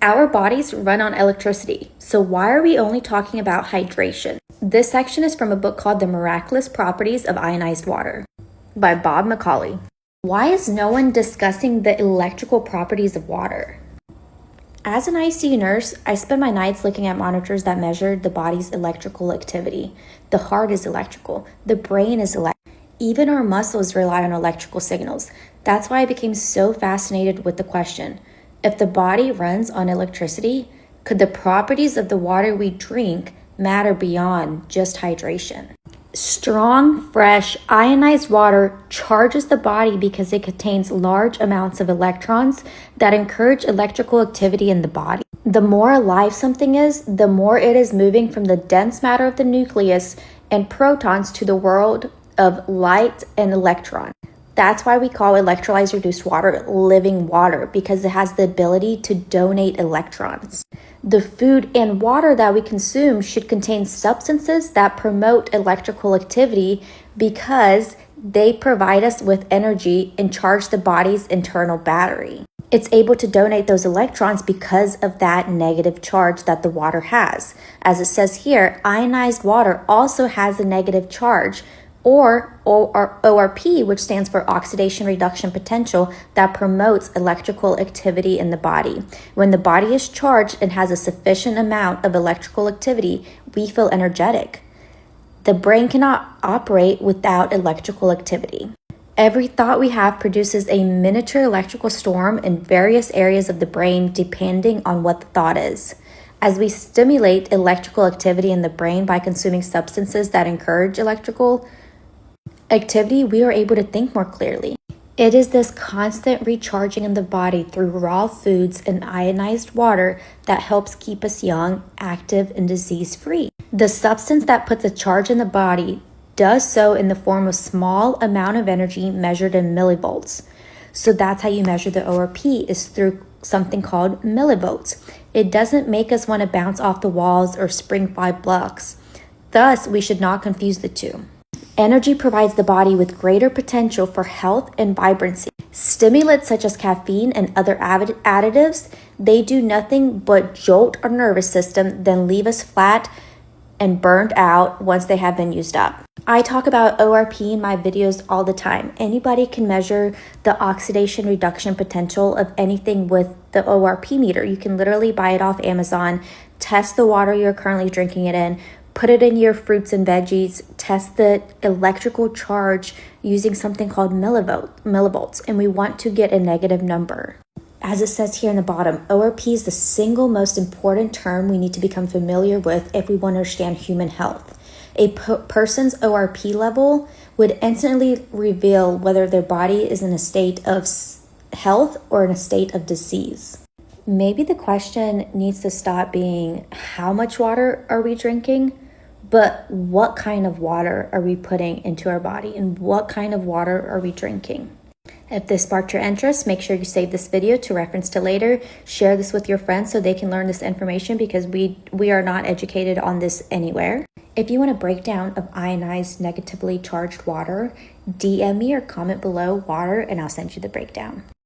Our bodies run on electricity, so why are we only talking about hydration? This section is from a book called The Miraculous Properties of Ionized Water by Bob McCauley. Why is no one discussing the electrical properties of water? As an ICU nurse, I spend my nights looking at monitors that measure the body's electrical activity. The heart is electrical, the brain is electrical. Even our muscles rely on electrical signals. That's why I became so fascinated with the question. If the body runs on electricity, could the properties of the water we drink matter beyond just hydration? Strong, fresh, ionized water charges the body because it contains large amounts of electrons that encourage electrical activity in the body. The more alive something is, the more it is moving from the dense matter of the nucleus and protons to the world of light and electrons. That's why we call electrolyzed reduced water living water, because it has the ability to donate electrons. The food and water that we consume should contain substances that promote electrical activity because they provide us with energy and charge the body's internal battery. It's able to donate those electrons because of that negative charge that the water has. As it says here, ionized water also has a negative charge, or ORP, which stands for oxidation reduction potential, that promotes electrical activity in the body. When the body is charged and has a sufficient amount of electrical activity, we feel energetic. The brain cannot operate without electrical activity. Every thought we have produces a miniature electrical storm in various areas of the brain depending on what the thought is. As we stimulate electrical activity in the brain by consuming substances that encourage electrical activity, we are able to think more clearly. It is this constant recharging in the body through raw foods and ionized water that helps keep us young, active, and disease-free. The substance that puts a charge in the body does so in the form of small amount of energy measured in millivolts. So that's how you measure the ORP, is through something called millivolts. It doesn't make us want to bounce off the walls or spring 5 blocks. Thus, we should not confuse the two. Energy provides the body with greater potential for health and vibrancy. Stimulants such as caffeine and other additives, they do nothing but jolt our nervous system, then leave us flat and burned out once they have been used up. I talk about ORP in my videos all the time. Anybody can measure the oxidation reduction potential of anything with the ORP meter. You can literally buy it off Amazon, test the water you're currently drinking it in, put it in your fruits and veggies, test the electrical charge using something called millivolts, and we want to get a negative number. As it says here in the bottom, ORP is the single most important term we need to become familiar with if we want to understand human health. A person's ORP level would instantly reveal whether their body is in a state of health or in a state of disease. Maybe the question needs to stop being how much water are we drinking, but what kind of water are we putting into our body and what kind of water are we drinking? If this sparked your interest, make sure you save this video to reference to later. Share this with your friends so they can learn this information, because we are not educated on this anywhere. If you want a breakdown of ionized negatively charged water, DM me or comment below water and I'll send you the breakdown.